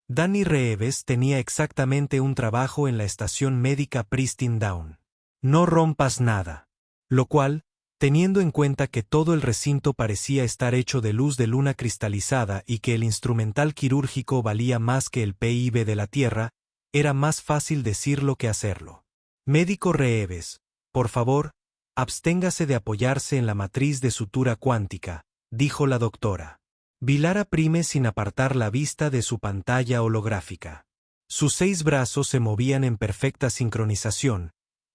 Danny Reeves tenía exactamente un trabajo en la estación médica Pristine Down. No rompas nada. Lo cual, teniendo en cuenta que todo el recinto parecía estar hecho de luz de luna cristalizada y que el instrumental quirúrgico valía más que el PIB de la Tierra, era más fácil decirlo que hacerlo. Médico Reeves, por favor, absténgase de apoyarse en la matriz de sutura cuántica, dijo la doctora. Vilara prime sin apartar la vista de su pantalla holográfica. Sus 6 brazos se movían en perfecta sincronización,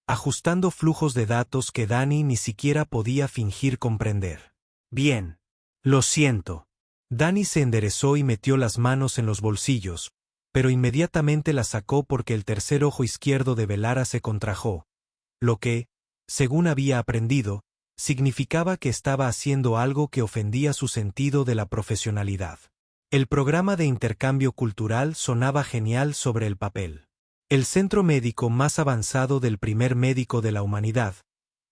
ajustando flujos de datos que Danny ni siquiera podía fingir comprender. Bien. Lo siento. Danny se enderezó y metió las manos en los bolsillos, pero inmediatamente las sacó porque el tercer ojo izquierdo de Vilara se contrajo, lo que, según había aprendido, significaba que estaba haciendo algo que ofendía su sentido de la profesionalidad. El programa de intercambio cultural sonaba genial sobre el papel. El centro médico más avanzado del primer médico de la humanidad.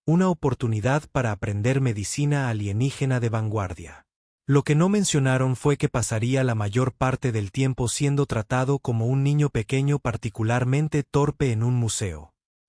Una oportunidad para aprender medicina alienígena de vanguardia. Lo que no mencionaron fue que pasaría la mayor parte del tiempo siendo tratado como un niño pequeño particularmente torpe en un museo.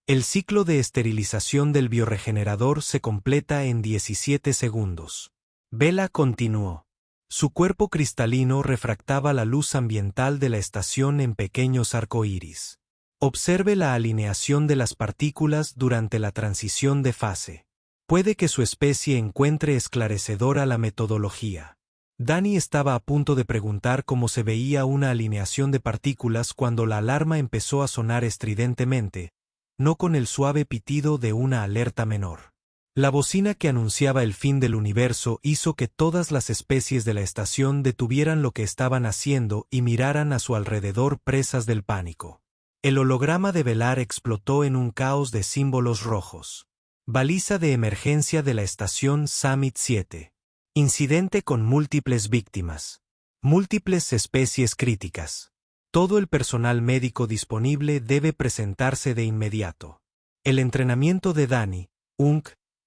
El ciclo de esterilización del bioregenerador se completa en 17 segundos. Vela continuó. Su cuerpo cristalino refractaba la luz ambiental de la estación en pequeños arcoíris. Observe la alineación de las partículas durante la transición de fase. Puede que su especie encuentre esclarecedora la metodología. Danny estaba a punto de preguntar cómo se veía una alineación de partículas cuando la alarma empezó a sonar estridentemente, no con el suave pitido de una alerta menor. La bocina que anunciaba el fin del universo hizo que todas las especies de la estación detuvieran lo que estaban haciendo y miraran a su alrededor presas del pánico. El holograma de Velar explotó en un caos de símbolos rojos. Baliza de emergencia de la estación Summit 7. Incidente con múltiples víctimas. Múltiples especies críticas. Todo el personal médico disponible debe presentarse de inmediato. El entrenamiento de Danny,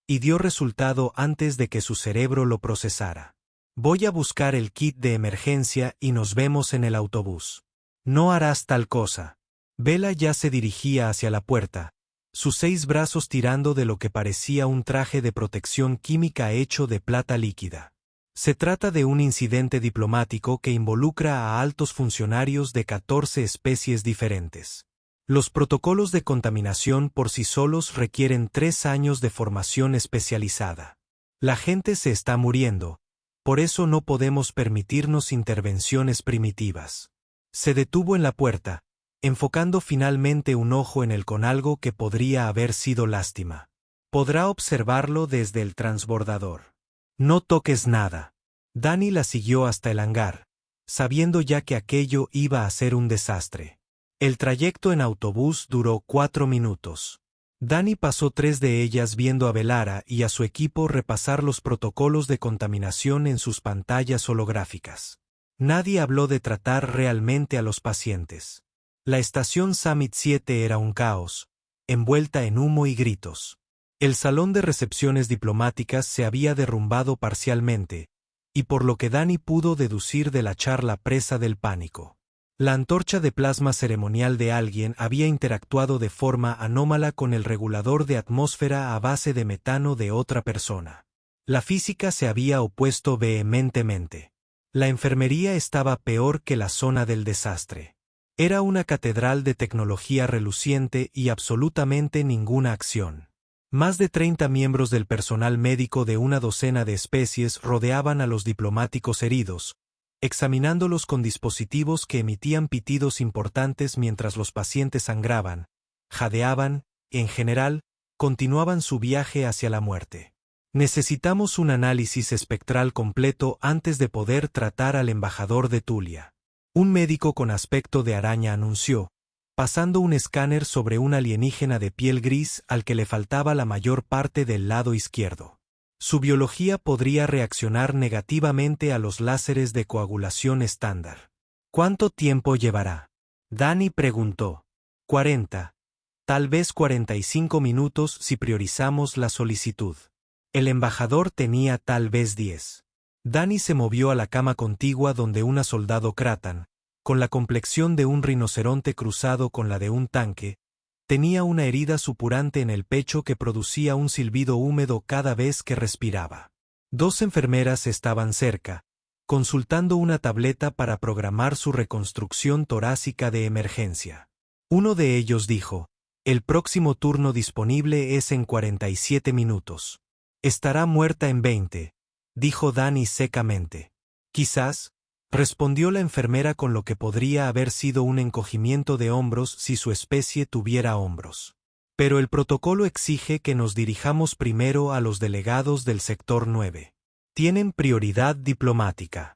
y dio resultado antes de que su cerebro lo procesara. Voy a buscar el kit de emergencia y nos vemos en el autobús. No harás tal cosa. Vela ya se dirigía hacia la puerta, sus 6 brazos tirando de lo que parecía un traje de protección química hecho de plata líquida. Se trata de un incidente diplomático que involucra a altos funcionarios de 14 especies diferentes. Los protocolos de contaminación por sí solos requieren 3 años de formación especializada. La gente se está muriendo, por eso no podemos permitirnos intervenciones primitivas. Se detuvo en la puerta, enfocando finalmente un ojo en él con algo que podría haber sido lástima. Podrá observarlo desde el transbordador. No toques nada. Danny la siguió hasta el hangar, sabiendo ya que aquello iba a ser un desastre. El trayecto en autobús duró 4 minutos. Danny pasó 3 de ellas viendo a Vilara y a su equipo repasar los protocolos de contaminación en sus pantallas holográficas. Nadie habló de tratar realmente a los pacientes. La estación Summit 7 era un caos, envuelta en humo y gritos. El salón de recepciones diplomáticas se había derrumbado parcialmente, y por lo que Danny pudo deducir de la charla presa del pánico. La antorcha de plasma ceremonial de alguien había interactuado de forma anómala con el regulador de atmósfera a base de metano de otra persona. La física se había opuesto vehementemente. La enfermería estaba peor que la zona del desastre. Era una catedral de tecnología reluciente y absolutamente ninguna acción. Más de 30 miembros del personal médico de una docena de especies rodeaban a los diplomáticos heridos, examinándolos con dispositivos que emitían pitidos importantes mientras los pacientes sangraban, jadeaban, y en general, continuaban su viaje hacia la muerte. Necesitamos un análisis espectral completo antes de poder tratar al embajador de Tulia. Un médico con aspecto de araña anunció, pasando un escáner sobre un alienígena de piel gris al que le faltaba la mayor parte del lado izquierdo. Su biología podría reaccionar negativamente a los láseres de coagulación estándar. ¿Cuánto tiempo llevará? Danny preguntó. 40. Tal vez 45 minutos si priorizamos la solicitud. El embajador tenía tal vez 10. Danny se movió a la cama contigua donde una soldado Kratan, con la complexión de un rinoceronte cruzado con la de un tanque, tenía una herida supurante en el pecho que producía un silbido húmedo cada vez que respiraba. 2 enfermeras estaban cerca, consultando una tableta para programar su reconstrucción torácica de emergencia. Uno de ellos dijo: «El próximo turno disponible es en 47 minutos. Estará muerta en 20», dijo Danny secamente. «Quizás», respondió la enfermera con lo que podría haber sido un encogimiento de hombros si su especie tuviera hombros. «Pero el protocolo exige que nos dirijamos primero a los delegados del sector 9. Tienen prioridad diplomática».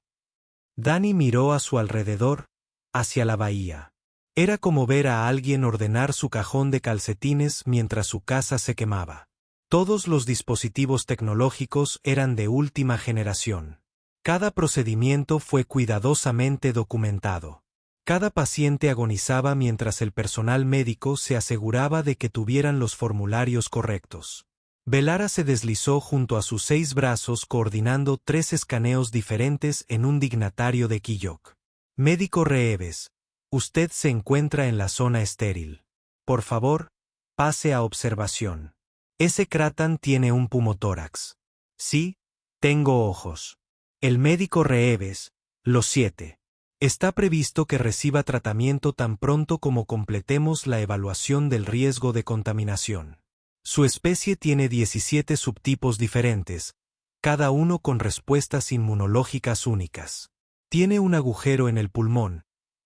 Danny miró a su alrededor, hacia la bahía. Era como ver a alguien ordenar su cajón de calcetines mientras su casa se quemaba. Todos los dispositivos tecnológicos eran de última generación. Cada procedimiento fue cuidadosamente documentado. Cada paciente agonizaba mientras el personal médico se aseguraba de que tuvieran los formularios correctos. Velara se deslizó junto a sus 6 brazos coordinando 3 escaneos diferentes en un dignatario de Quillok. «Médico Reeves, usted se encuentra en la zona estéril. Por favor, pase a observación. Ese Kratan tiene un pulmotórax». «Sí, tengo ojos». El médico Reeves, los 7. «Está previsto que reciba tratamiento tan pronto como completemos la evaluación del riesgo de contaminación. Su especie tiene 17 subtipos diferentes, cada uno con respuestas inmunológicas únicas. Tiene un agujero en el pulmón,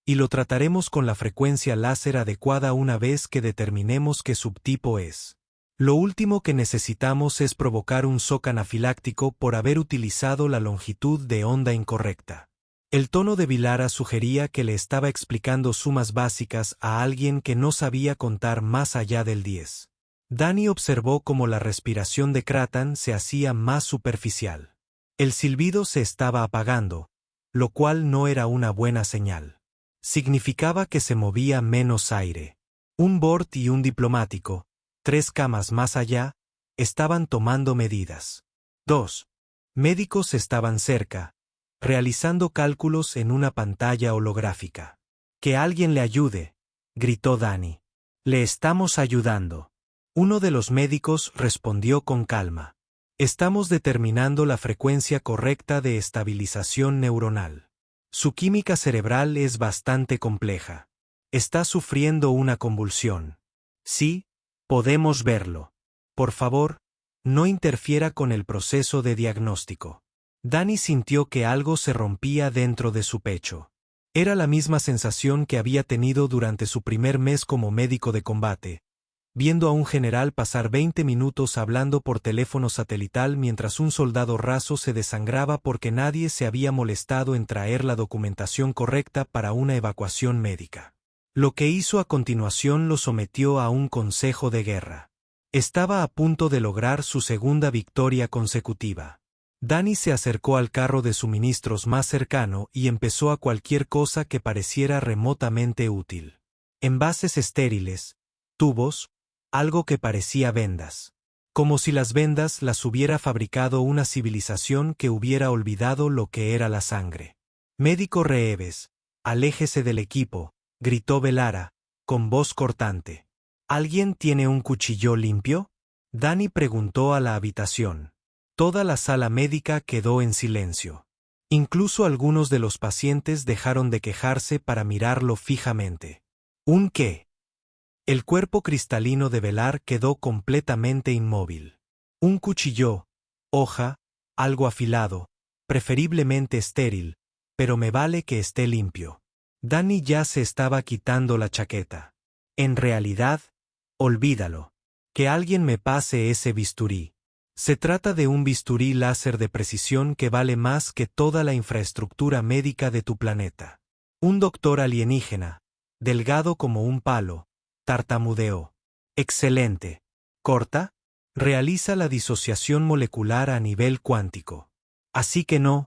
y lo trataremos con la frecuencia láser adecuada una vez que determinemos qué subtipo es. Lo último que necesitamos es provocar un shock anafiláctico por haber utilizado la longitud de onda incorrecta». El tono de Velara sugería que le estaba explicando sumas básicas a alguien que no sabía contar más allá del 10. Danny observó cómo la respiración de Kratan se hacía más superficial. El silbido se estaba apagando, lo cual no era una buena señal. Significaba que se movía menos aire. Un Bort y un diplomático, 3 camas más allá, estaban tomando medidas. 2 médicos estaban cerca, realizando cálculos en una pantalla holográfica. «Que alguien le ayude», gritó Danny. «Le estamos ayudando». Uno de los médicos respondió con calma. «Estamos determinando la frecuencia correcta de estabilización neuronal. Su química cerebral es bastante compleja. Está sufriendo una convulsión. Sí, podemos verlo. Por favor, no interfiera con el proceso de diagnóstico». Danny sintió que algo se rompía dentro de su pecho. Era la misma sensación que había tenido durante su primer mes como médico de combate, viendo a un general pasar 20 minutos hablando por teléfono satelital mientras un soldado raso se desangraba porque nadie se había molestado en traer la documentación correcta para una evacuación médica. Lo que hizo a continuación lo sometió a un consejo de guerra. Estaba a punto de lograr su segunda victoria consecutiva. Danny se acercó al carro de suministros más cercano y empezó a cualquier cosa que pareciera remotamente útil. Envases estériles, tubos, algo que parecía vendas. Como si las vendas las hubiera fabricado una civilización que hubiera olvidado lo que era la sangre. «Médico Reeves, aléjese del equipo», gritó Velara, con voz cortante. «¿Alguien tiene un cuchillo limpio?». Danny preguntó a la habitación. Toda la sala médica quedó en silencio. Incluso algunos de los pacientes dejaron de quejarse para mirarlo fijamente. ¿Un qué? El cuerpo cristalino de Velar quedó completamente inmóvil. «Un cuchillo, hoja, algo afilado, preferiblemente estéril, pero me vale que esté limpio». Danny ya se estaba quitando la chaqueta. «En realidad, olvídalo. Que alguien me pase ese bisturí. Se trata de un bisturí láser de precisión que vale más que toda la infraestructura médica de tu planeta». Un doctor alienígena, delgado como un palo, tartamudeó. «Excelente. ¿Corta? Realiza la disociación molecular a nivel cuántico. Así que no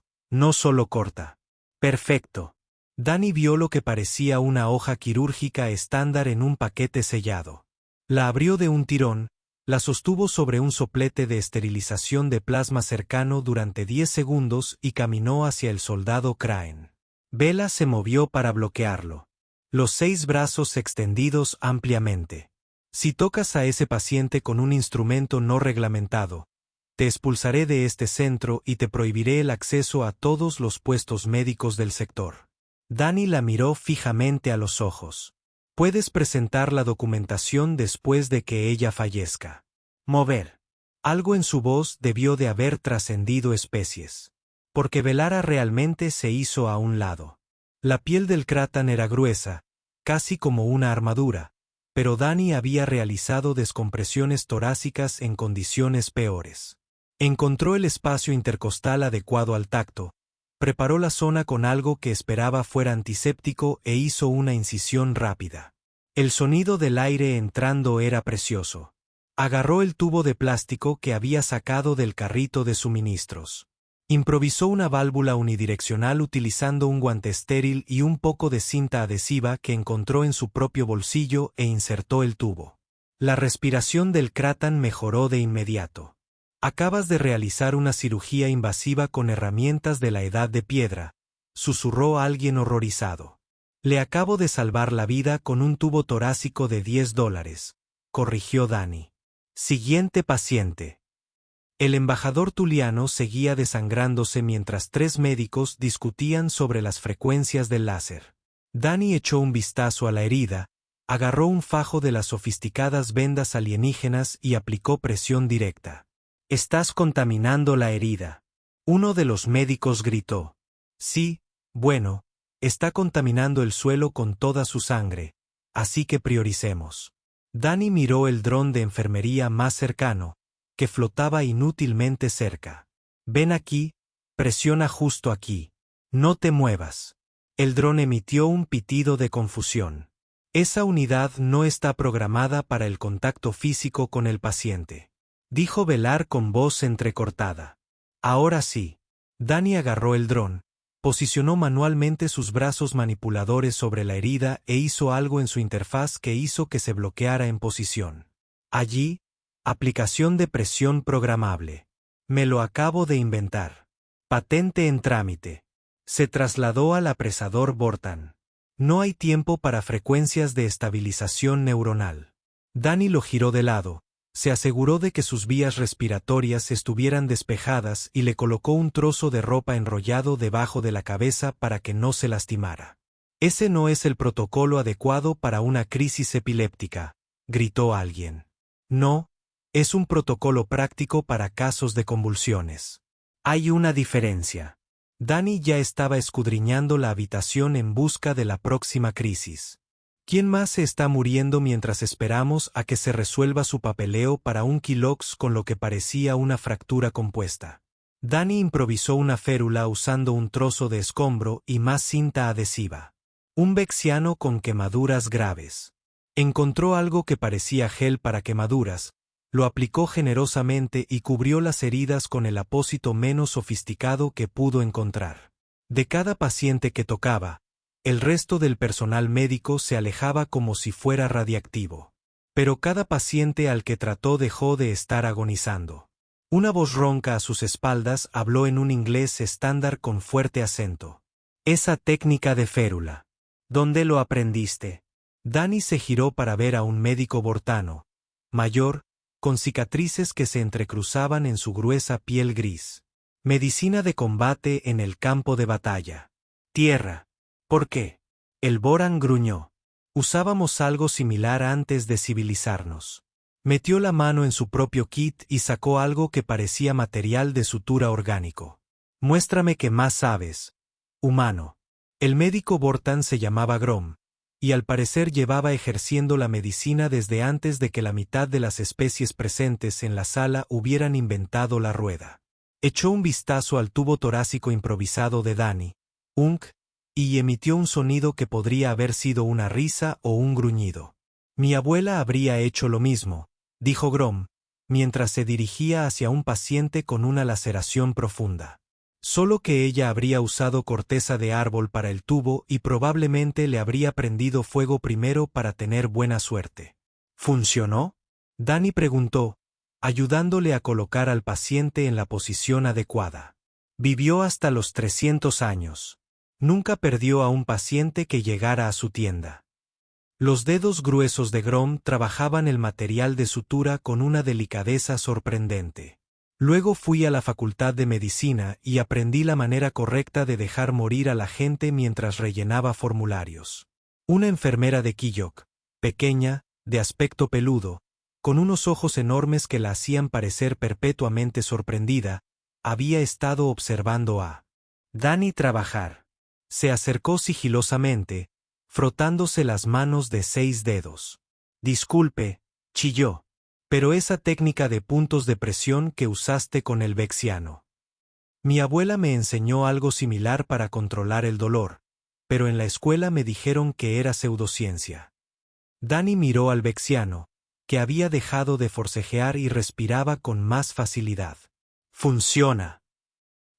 solo corta». «Perfecto». Danny vio lo que parecía una hoja quirúrgica estándar en un paquete sellado. La abrió de un tirón, la sostuvo sobre un soplete de esterilización de plasma cercano durante 10 segundos y caminó hacia el soldado Kraen. Bella se movió para bloquearlo. Los 6 brazos extendidos ampliamente. Si tocas a ese paciente con un instrumento no reglamentado, te expulsaré de este centro y te prohibiré el acceso a todos los puestos médicos del sector. Danny la miró fijamente a los ojos. Puedes presentar la documentación después de que ella fallezca. Mover. Algo en su voz debió de haber trascendido especies. Porque Velara realmente se hizo a un lado. La piel del crátano era gruesa, casi como una armadura, pero Danny había realizado descompresiones torácicas en condiciones peores. Encontró el espacio intercostal adecuado al tacto, preparó la zona con algo que esperaba fuera antiséptico e hizo una incisión rápida. El sonido del aire entrando era precioso. Agarró el tubo de plástico que había sacado del carrito de suministros. Improvisó una válvula unidireccional utilizando un guante estéril y un poco de cinta adhesiva que encontró en su propio bolsillo e insertó el tubo. La respiración del crátano mejoró de inmediato. Acabas de realizar una cirugía invasiva con herramientas de la edad de piedra, susurró alguien horrorizado. Le acabo de salvar la vida con un tubo torácico de $10, corrigió Danny. Siguiente paciente. El embajador tuliano seguía desangrándose mientras 3 médicos discutían sobre las frecuencias del láser. Danny echó un vistazo a la herida, agarró un fajo de las sofisticadas vendas alienígenas y aplicó presión directa. Estás contaminando la herida. Uno de los médicos gritó. Sí, bueno, está contaminando el suelo con toda su sangre, así que prioricemos. Danny miró el dron de enfermería más cercano, que flotaba inútilmente cerca. Ven aquí, presiona justo aquí. No te muevas. El dron emitió un pitido de confusión. Esa unidad no está programada para el contacto físico con el paciente, dijo Velar con voz entrecortada. Ahora sí. Danny agarró el dron, posicionó manualmente sus brazos manipuladores sobre la herida e hizo algo en su interfaz que hizo que se bloqueara en posición. Allí, aplicación de presión programable. Me lo acabo de inventar. Patente en trámite. Se trasladó al apresador Vortan. No hay tiempo para frecuencias de estabilización neuronal. Danny lo giró de lado, se aseguró de que sus vías respiratorias estuvieran despejadas y le colocó un trozo de ropa enrollado debajo de la cabeza para que no se lastimara. Ese no es el protocolo adecuado para una crisis epiléptica, gritó alguien. No, es un protocolo práctico para casos de convulsiones. Hay una diferencia. Danny ya estaba escudriñando la habitación en busca de la próxima crisis. ¿Quién más se está muriendo mientras esperamos a que se resuelva su papeleo para un Kilox con lo que parecía una fractura compuesta? Danny improvisó una férula usando un trozo de escombro y más cinta adhesiva. Un vexiano con quemaduras graves. Encontró algo que parecía gel para quemaduras, lo aplicó generosamente y cubrió las heridas con el apósito menos sofisticado que pudo encontrar. De cada paciente que tocaba, el resto del personal médico se alejaba como si fuera radiactivo. Pero cada paciente al que trató dejó de estar agonizando. Una voz ronca a sus espaldas habló en un inglés estándar con fuerte acento. Esa técnica de férula. ¿Dónde lo aprendiste? Danny se giró para ver a un médico vortano, mayor, con cicatrices que se entrecruzaban en su gruesa piel gris. Medicina de combate en el campo de batalla. Tierra. ¿Por qué? El Voran gruñó. Usábamos algo similar antes de civilizarnos. Metió la mano en su propio kit y sacó algo que parecía material de sutura orgánico. Muéstrame qué más sabes. Humano. El médico Vortan se llamaba Grom, y al parecer llevaba ejerciendo la medicina desde antes de que la mitad de las especies presentes en la sala hubieran inventado la rueda. Echó un vistazo al tubo torácico improvisado de Danny, y emitió un sonido que podría haber sido una risa o un gruñido. Mi abuela habría hecho lo mismo, dijo Grom, mientras se dirigía hacia un paciente con una laceración profunda. Solo que ella habría usado corteza de árbol para el tubo y probablemente le habría prendido fuego primero para tener buena suerte. ¿Funcionó? Danny preguntó, ayudándole a colocar al paciente en la posición adecuada. Vivió hasta los 300 años. Nunca perdió a un paciente que llegara a su tienda. Los dedos gruesos de Grom trabajaban el material de sutura con una delicadeza sorprendente. Luego fui a la Facultad de Medicina y aprendí la manera correcta de dejar morir a la gente mientras rellenaba formularios. Una enfermera de Quillok, pequeña, de aspecto peludo, con unos ojos enormes que la hacían parecer perpetuamente sorprendida, había estado observando a Danny trabajar. Se acercó sigilosamente, frotándose las manos de 6 dedos. «Disculpe», chilló, «pero esa técnica de puntos de presión que usaste con el vexiano. Mi abuela me enseñó algo similar para controlar el dolor, pero en la escuela me dijeron que era pseudociencia». Danny miró al vexiano, que había dejado de forcejear y respiraba con más facilidad. «Funciona».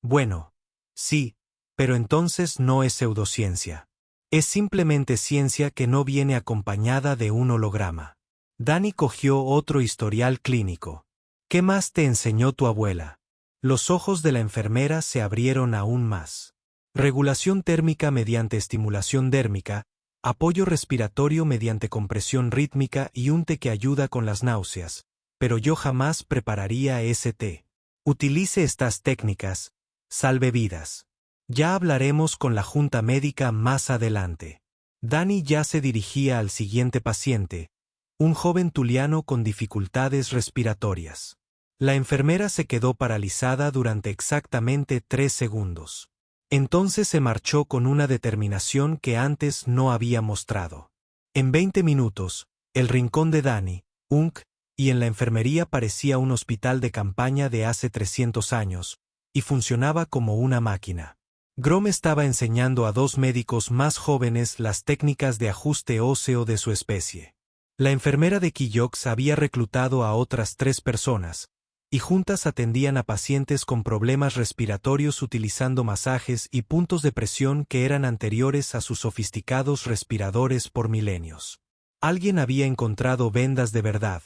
«Bueno, sí, pero entonces no es pseudociencia. Es simplemente ciencia que no viene acompañada de un holograma». Danny cogió otro historial clínico. «¿Qué más te enseñó tu abuela?» Los ojos de la enfermera se abrieron aún más. Regulación térmica mediante estimulación dérmica, apoyo respiratorio mediante compresión rítmica y un té que ayuda con las náuseas, pero yo jamás prepararía ese té. Utilice estas técnicas, salve vidas. Ya hablaremos con la junta médica más adelante. Danny ya se dirigía al siguiente paciente, un joven tuliano con dificultades respiratorias. La enfermera se quedó paralizada durante exactamente 3 segundos. Entonces se marchó con una determinación que antes no había mostrado. En 20 minutos, el rincón de Danny, Unk, y en la enfermería parecía un hospital de campaña de hace 300 años, y funcionaba como una máquina. Grom estaba enseñando a 2 médicos más jóvenes las técnicas de ajuste óseo de su especie. La enfermera de Quillox había reclutado a otras 3 personas, y juntas atendían a pacientes con problemas respiratorios utilizando masajes y puntos de presión que eran anteriores a sus sofisticados respiradores por milenios. Alguien había encontrado vendas de verdad,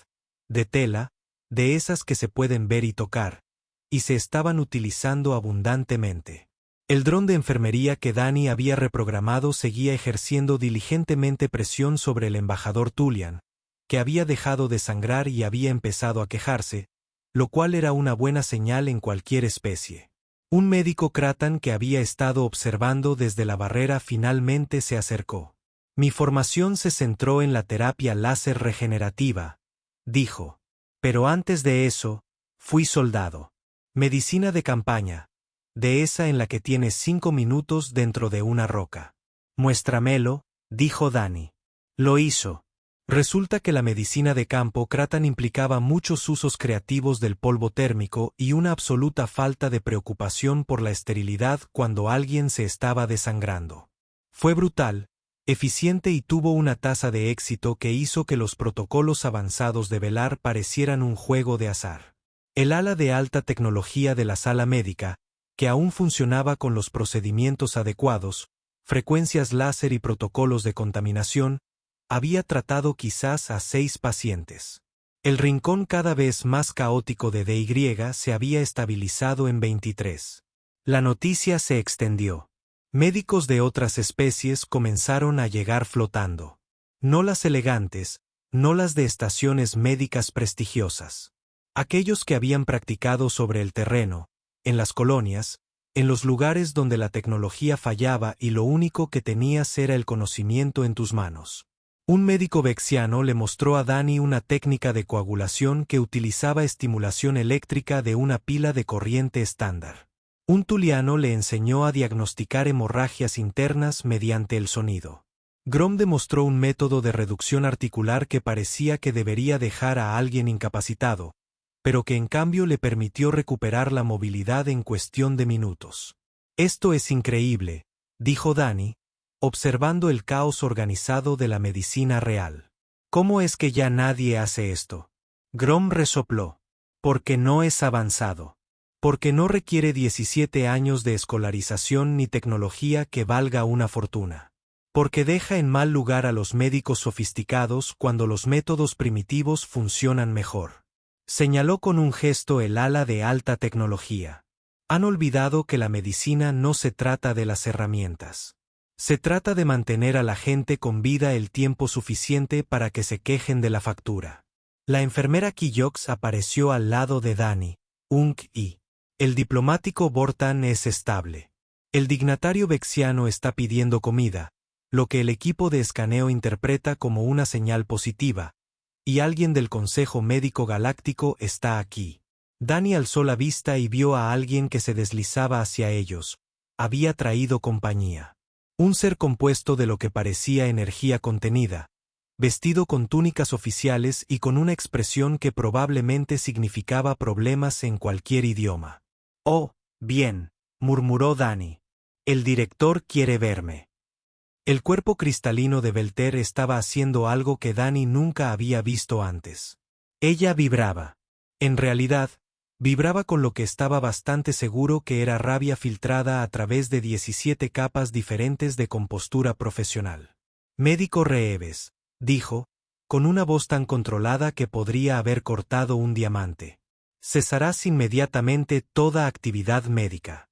de tela, de esas que se pueden ver y tocar, y se estaban utilizando abundantemente. El dron de enfermería que Danny había reprogramado seguía ejerciendo diligentemente presión sobre el embajador Tulian, que había dejado de sangrar y había empezado a quejarse, lo cual era una buena señal en cualquier especie. Un médico Kratan que había estado observando desde la barrera finalmente se acercó. «Mi formación se centró en la terapia láser regenerativa», dijo. «Pero antes de eso, fui soldado. Medicina de campaña, de esa en la que tienes 5 minutos dentro de una roca». «Muéstramelo», dijo Danny. Lo hizo. Resulta que la medicina de campo Kratan implicaba muchos usos creativos del polvo térmico y una absoluta falta de preocupación por la esterilidad cuando alguien se estaba desangrando. Fue brutal, eficiente y tuvo una tasa de éxito que hizo que los protocolos avanzados de velar parecieran un juego de azar. El ala de alta tecnología de la sala médica, que aún funcionaba con los procedimientos adecuados, frecuencias láser y protocolos de contaminación, había tratado quizás a 6 pacientes. El rincón cada vez más caótico de DY se había estabilizado en 23. La noticia se extendió. Médicos de otras especies comenzaron a llegar flotando. No las elegantes, no las de estaciones médicas prestigiosas. Aquellos que habían practicado sobre el terreno, en las colonias, en los lugares donde la tecnología fallaba y lo único que tenías era el conocimiento en tus manos. Un médico vexiano le mostró a Danny una técnica de coagulación que utilizaba estimulación eléctrica de una pila de corriente estándar. Un tuliano le enseñó a diagnosticar hemorragias internas mediante el sonido. Grom demostró un método de reducción articular que parecía que debería dejar a alguien incapacitado, pero que en cambio le permitió recuperar la movilidad en cuestión de minutos. «Esto es increíble», dijo Danny, observando el caos organizado de la medicina real. «¿Cómo es que ya nadie hace esto?» Grom resopló. «Porque no es avanzado. Porque no requiere 17 años de escolarización ni tecnología que valga una fortuna. Porque deja en mal lugar a los médicos sofisticados cuando los métodos primitivos funcionan mejor». Señaló con un gesto el ala de alta tecnología. Han olvidado que la medicina no se trata de las herramientas. Se trata de mantener a la gente con vida el tiempo suficiente para que se quejen de la factura. La enfermera Kiyox apareció al lado de Danny, Unk y el diplomático Bortan es estable. El dignatario vexiano está pidiendo comida, lo que el equipo de escaneo interpreta como una señal positiva, y alguien del Consejo Médico Galáctico está aquí. Danny alzó la vista y vio a alguien que se deslizaba hacia ellos. Había traído compañía. Un ser compuesto de lo que parecía energía contenida, vestido con túnicas oficiales y con una expresión que probablemente significaba problemas en cualquier idioma. «Oh, bien», murmuró Danny. «El director quiere verme». El cuerpo cristalino de Belter estaba haciendo algo que Danny nunca había visto antes. Ella vibraba. En realidad, vibraba con lo que estaba bastante seguro que era rabia filtrada a través de 17 capas diferentes de compostura profesional. «Médico Reeves», dijo, con una voz tan controlada que podría haber cortado un diamante. «Cesarás inmediatamente toda actividad médica».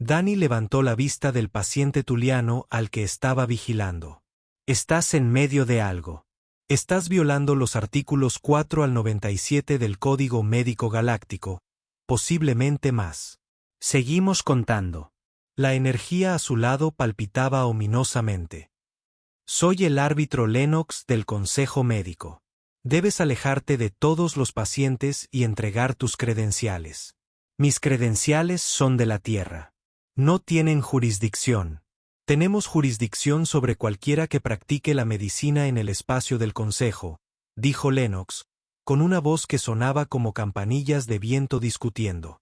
Danny levantó la vista del paciente tuliano al que estaba vigilando. «Estás en medio de algo. Estás violando los artículos 4 al 97 del Código Médico Galáctico, posiblemente más». Seguimos contando. La energía a su lado palpitaba ominosamente. «Soy el árbitro Lennox del Consejo Médico. Debes alejarte de todos los pacientes y entregar tus credenciales. Mis credenciales son de la Tierra. No tienen jurisdicción. Tenemos jurisdicción sobre cualquiera que practique la medicina en el espacio del Consejo», dijo Lennox, con una voz que sonaba como campanillas de viento discutiendo.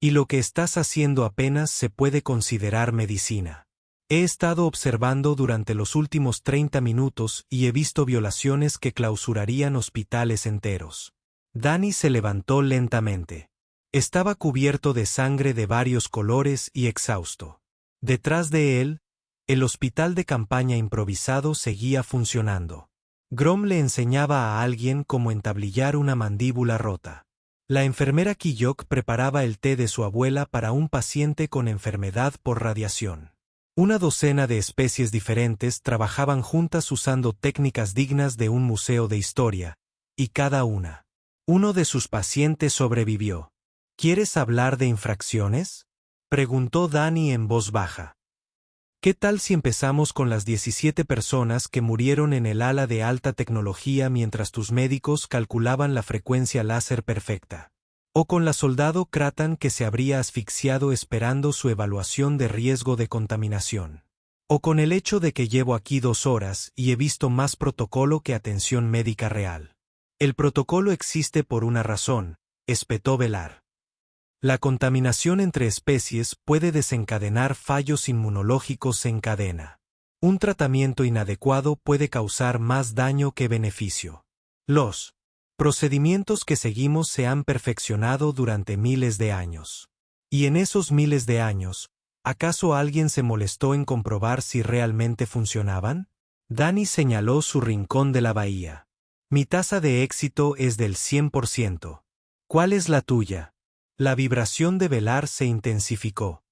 «Y lo que estás haciendo apenas se puede considerar medicina. He estado observando durante los últimos 30 minutos y he visto violaciones que clausurarían hospitales enteros». Danny se levantó lentamente. Estaba cubierto de sangre de varios colores y exhausto. Detrás de él, el hospital de campaña improvisado seguía funcionando. Grom le enseñaba a alguien cómo entablillar una mandíbula rota. La enfermera Kiyok preparaba el té de su abuela para un paciente con enfermedad por radiación. Una docena de especies diferentes trabajaban juntas usando técnicas dignas de un museo de historia, y cada uno de sus pacientes sobrevivió. «¿Quieres hablar de infracciones?», preguntó Danny en voz baja. «¿Qué tal si empezamos con las 17 personas que murieron en el ala de alta tecnología mientras tus médicos calculaban la frecuencia láser perfecta? ¿O con la soldado Kratan que se habría asfixiado esperando su evaluación de riesgo de contaminación? ¿O con el hecho de que llevo aquí 2 horas y he visto más protocolo que atención médica real? El protocolo existe por una razón», espetó Velar. «La contaminación entre especies puede desencadenar fallos inmunológicos en cadena. Un tratamiento inadecuado puede causar más daño que beneficio. Los procedimientos que seguimos se han perfeccionado durante miles de años. Y en esos miles de años, ¿acaso alguien se molestó en comprobar si realmente funcionaban?». Danny señaló su rincón de la bahía. «Mi tasa de éxito es del 100%. ¿Cuál es la tuya?». La vibración de Velar se intensificó.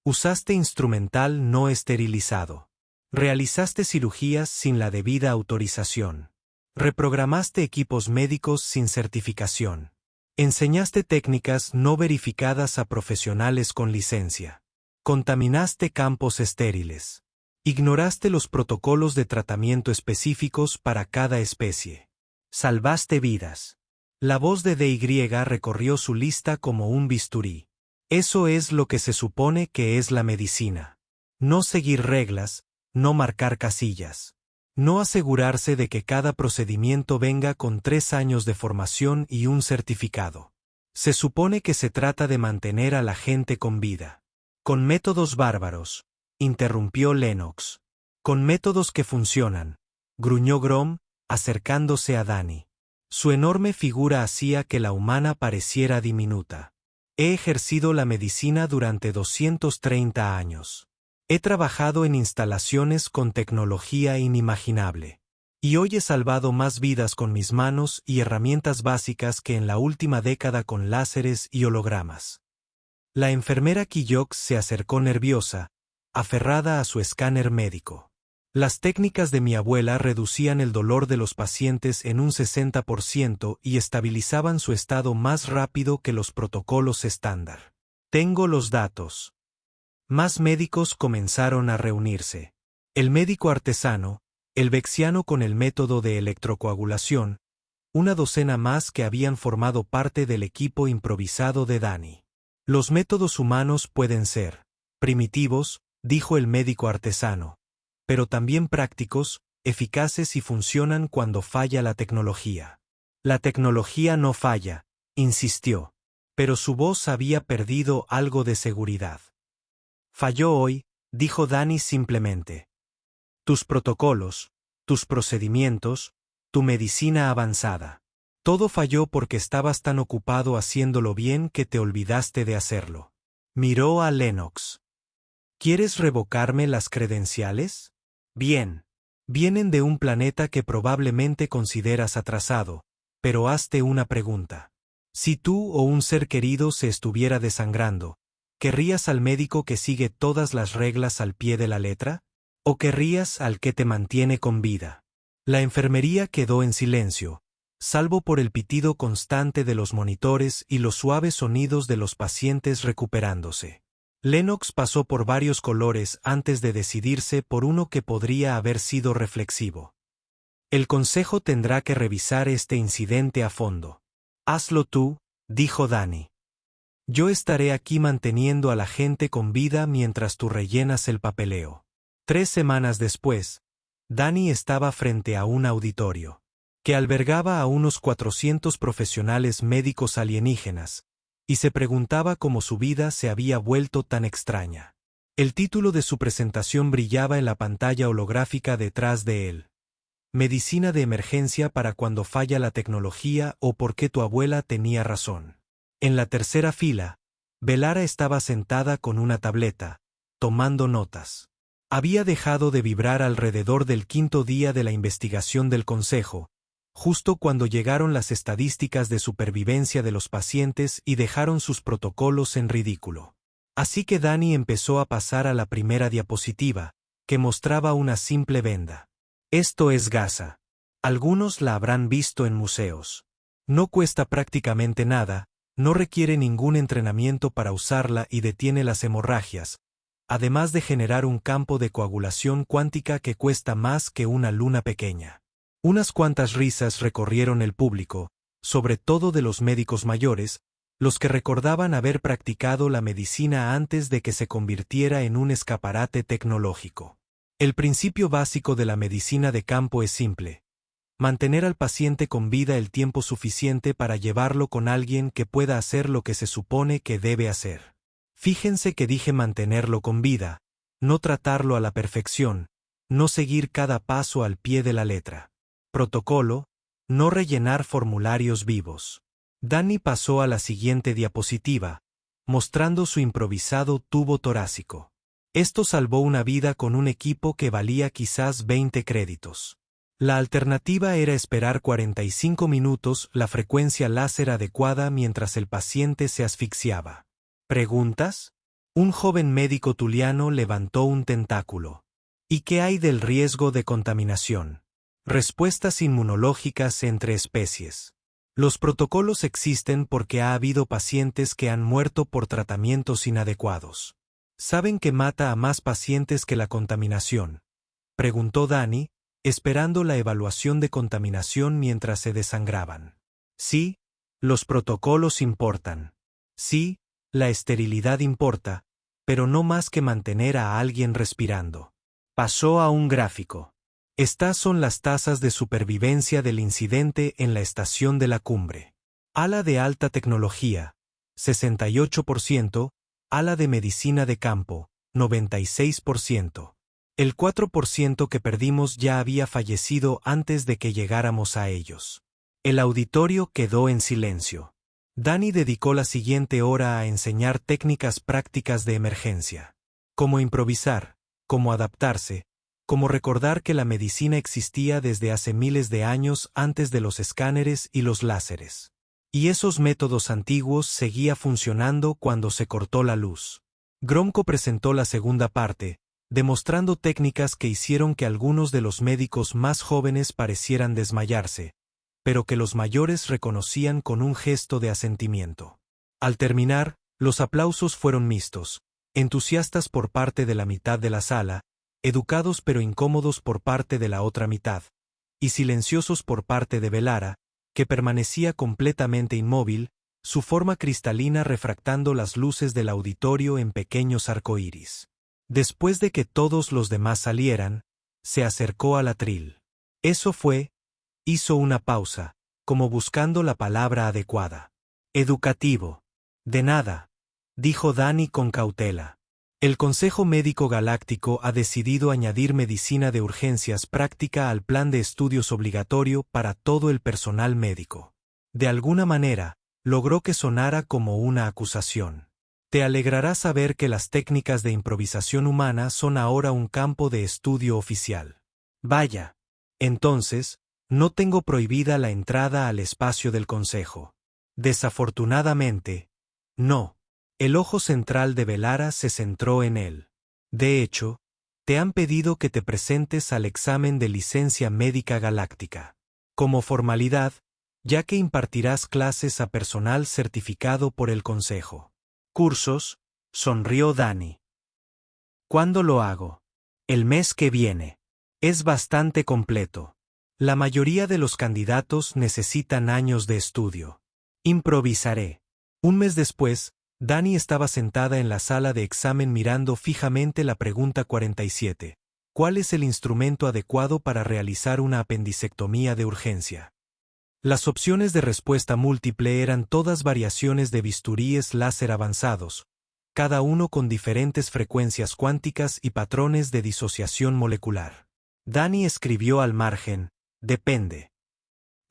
«Usaste instrumental no esterilizado. Realizaste cirugías sin la debida autorización. Reprogramaste equipos médicos sin certificación. Enseñaste técnicas no verificadas a profesionales con licencia. Contaminaste campos estériles. Ignoraste los protocolos de tratamiento específicos para cada especie. Salvaste vidas». La voz de DY recorrió su lista como un bisturí. «Eso es lo que se supone que es la medicina. No seguir reglas, no marcar casillas. No asegurarse de que cada procedimiento venga con 3 años de formación y un certificado. Se supone que se trata de mantener a la gente con vida. Con métodos bárbaros», interrumpió Lennox. «Con métodos que funcionan», gruñó Grom, acercándose a Danny. Su enorme figura hacía que la humana pareciera diminuta. «He ejercido la medicina durante 230 años. He trabajado en instalaciones con tecnología inimaginable. Y hoy he salvado más vidas con mis manos y herramientas básicas que en la última década con láseres y hologramas. La enfermera Quillox se acercó nerviosa, aferrada a su escáner médico. Las técnicas de mi abuela reducían el dolor de los pacientes en un 60% y estabilizaban su estado más rápido que los protocolos estándar. Tengo los datos. Más médicos comenzaron a reunirse. El médico artesano, el vexiano con el método de electrocoagulación, una docena más que habían formado parte del equipo improvisado de Dani. Los métodos humanos pueden ser primitivos, dijo el médico artesano, pero también prácticos, eficaces y funcionan cuando falla la tecnología. La tecnología no falla, insistió, pero su voz había perdido algo de seguridad. Falló hoy, dijo Dani simplemente. Tus protocolos, tus procedimientos, tu medicina avanzada. Todo falló porque estabas tan ocupado haciéndolo bien que te olvidaste de hacerlo. Miró a Lennox. ¿Quieres revocarme las credenciales? Bien. Vienen de un planeta que probablemente consideras atrasado, pero hazte una pregunta. Si tú o un ser querido se estuviera desangrando, ¿querrías al médico que sigue todas las reglas al pie de la letra? ¿O querrías al que te mantiene con vida? La enfermería quedó en silencio, salvo por el pitido constante de los monitores y los suaves sonidos de los pacientes recuperándose. Lennox pasó por varios colores antes de decidirse por uno que podría haber sido reflexivo. El consejo tendrá que revisar este incidente a fondo. Hazlo tú, dijo Dani. Yo estaré aquí manteniendo a la gente con vida mientras tú rellenas el papeleo. 3 semanas después, Dani estaba frente a un auditorio que albergaba a unos 400 profesionales médicos alienígenas, y se preguntaba cómo su vida se había vuelto tan extraña. El título de su presentación brillaba en la pantalla holográfica detrás de él. Medicina de emergencia para cuando falla la tecnología o por qué tu abuela tenía razón. En la tercera fila, Velara estaba sentada con una tableta, tomando notas. Había dejado de vibrar alrededor del 5.º día de la investigación del consejo, justo cuando llegaron las estadísticas de supervivencia de los pacientes y dejaron sus protocolos en ridículo. Así que Dani empezó a pasar a la primera diapositiva, que mostraba una simple venda. Esto es gasa. Algunos la habrán visto en museos. No cuesta prácticamente nada, no requiere ningún entrenamiento para usarla y detiene las hemorragias, además de generar un campo de coagulación cuántica que cuesta más que una luna pequeña. Unas cuantas risas recorrieron el público, sobre todo de los médicos mayores, los que recordaban haber practicado la medicina antes de que se convirtiera en un escaparate tecnológico. El principio básico de la medicina de campo es simple: mantener al paciente con vida el tiempo suficiente para llevarlo con alguien que pueda hacer lo que se supone que debe hacer. Fíjense que dije mantenerlo con vida, no tratarlo a la perfección, no seguir cada paso al pie de la letra. Protocolo: no rellenar formularios vivos. Dani pasó a la siguiente diapositiva, mostrando su improvisado tubo torácico. Esto salvó una vida con un equipo que valía quizás 20 créditos. La alternativa era esperar 45 minutos la frecuencia láser adecuada mientras el paciente se asfixiaba. ¿Preguntas? Un joven médico tuliano levantó un tentáculo. ¿Y qué hay del riesgo de contaminación? Respuestas inmunológicas entre especies. Los protocolos existen porque ha habido pacientes que han muerto por tratamientos inadecuados. ¿Saben que mata a más pacientes que la contaminación?, preguntó Dani, esperando la evaluación de contaminación mientras se desangraban. Sí, los protocolos importan. Sí, la esterilidad importa, pero no más que mantener a alguien respirando. Pasó a un gráfico. Estas son las tasas de supervivencia del incidente en la estación de la cumbre. Ala de alta tecnología, 68%, ala de medicina de campo, 96%. El 4% que perdimos ya había fallecido antes de que llegáramos a ellos. El auditorio quedó en silencio. Dani dedicó la siguiente hora a enseñar técnicas prácticas de emergencia. Cómo improvisar, cómo adaptarse, cómo recordar que la medicina existía desde hace miles de años antes de los escáneres y los láseres. Y esos métodos antiguos seguía funcionando cuando se cortó la luz. Gromko presentó la segunda parte, demostrando técnicas que hicieron que algunos de los médicos más jóvenes parecieran desmayarse, pero que los mayores reconocían con un gesto de asentimiento. Al terminar, los aplausos fueron mixtos, entusiastas por parte de la mitad de la sala, educados pero incómodos por parte de la otra mitad, y silenciosos por parte de Velara, que permanecía completamente inmóvil, su forma cristalina refractando las luces del auditorio en pequeños arcoíris. Después de que todos los demás salieran, se acercó al atril. Hizo una pausa, como buscando la palabra adecuada. Educativo. De nada, dijo Dani con cautela. El Consejo Médico Galáctico ha decidido añadir medicina de urgencias práctica al plan de estudios obligatorio para todo el personal médico. De alguna manera, logró que sonara como una acusación. Te alegrará saber que las técnicas de improvisación humana son ahora un campo de estudio oficial. Vaya. Entonces, no tengo prohibida la entrada al espacio del Consejo. Desafortunadamente, no. El ojo central de Velara se centró en él. De hecho, te han pedido que te presentes al examen de licencia médica galáctica. Como formalidad, ya que impartirás clases a personal certificado por el Consejo. Cursos, sonrió Dani. ¿Cuándo lo hago? El mes que viene. Es bastante completo. La mayoría de los candidatos necesitan años de estudio. Improvisaré. Un mes después, Dani estaba sentada en la sala de examen mirando fijamente la pregunta 47. ¿Cuál es el instrumento adecuado para realizar una apendicectomía de urgencia? Las opciones de respuesta múltiple eran todas variaciones de bisturíes láser avanzados, cada uno con diferentes frecuencias cuánticas y patrones de disociación molecular. Dani escribió al margen, depende.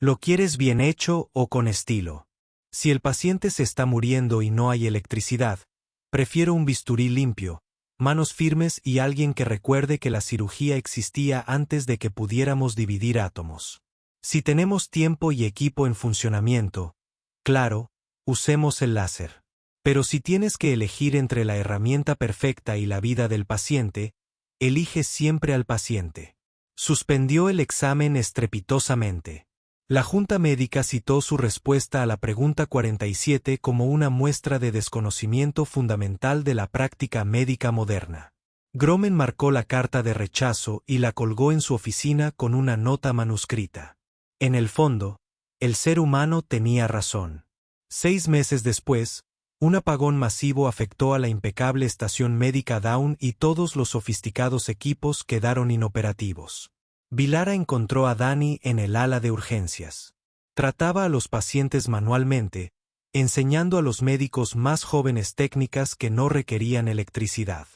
¿Lo quieres bien hecho o con estilo? Si el paciente se está muriendo y no hay electricidad, prefiero un bisturí limpio, manos firmes y alguien que recuerde que la cirugía existía antes de que pudiéramos dividir átomos. Si tenemos tiempo y equipo en funcionamiento, claro, usemos el láser. Pero si tienes que elegir entre la herramienta perfecta y la vida del paciente, elige siempre al paciente. Suspendió el examen estrepitosamente. La Junta Médica citó su respuesta a la pregunta 47 como una muestra de desconocimiento fundamental de la práctica médica moderna. Gromen marcó la carta de rechazo y la colgó en su oficina con una nota manuscrita. En el fondo, el ser humano tenía razón. 6 meses después, un apagón masivo afectó a la impecable estación médica Dawn y todos los sofisticados equipos quedaron inoperativos. Velara encontró a Dani en el ala de urgencias. Trataba a los pacientes manualmente, enseñando a los médicos más jóvenes técnicas que no requerían electricidad.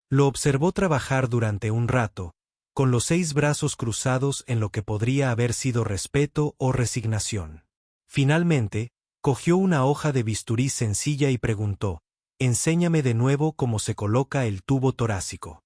Lo observó trabajar durante un rato, con los 6 brazos cruzados en lo que podría haber sido respeto o resignación. Finalmente, cogió una hoja de bisturí sencilla y preguntó, «Enséñame de nuevo cómo se coloca el tubo torácico».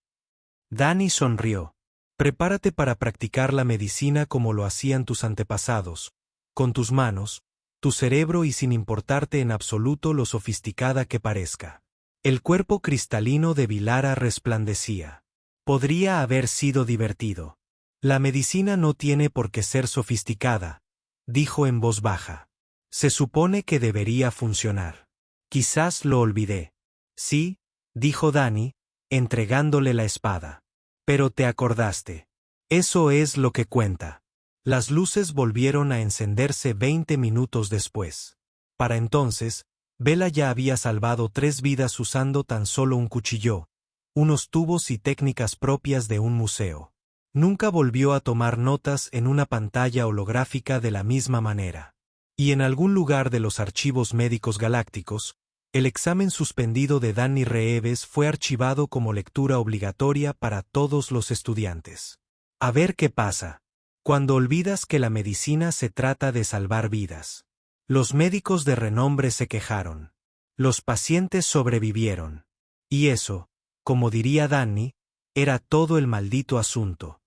Dani sonrió. «Prepárate para practicar la medicina como lo hacían tus antepasados, con tus manos, tu cerebro y sin importarte en absoluto lo sofisticada que parezca». El cuerpo cristalino de Velara resplandecía. Podría haber sido divertido. La medicina no tiene por qué ser sofisticada, dijo en voz baja. Se supone que debería funcionar. Quizás lo olvidé. Sí, dijo Dani, entregándole la espada. Pero te acordaste. Eso es lo que cuenta. Las luces volvieron a encenderse 20 minutos después. Para entonces, Vela ya había salvado 3 vidas usando tan solo un cuchillo, unos tubos y técnicas propias de un museo. Nunca volvió a tomar notas en una pantalla holográfica de la misma manera. Y en algún lugar de los archivos médicos galácticos, el examen suspendido de Dani Reeves fue archivado como lectura obligatoria para todos los estudiantes. A ver qué pasa. Cuando olvidas que la medicina se trata de salvar vidas. Los médicos de renombre se quejaron. Los pacientes sobrevivieron. Y eso, como diría Dani, era todo el maldito asunto.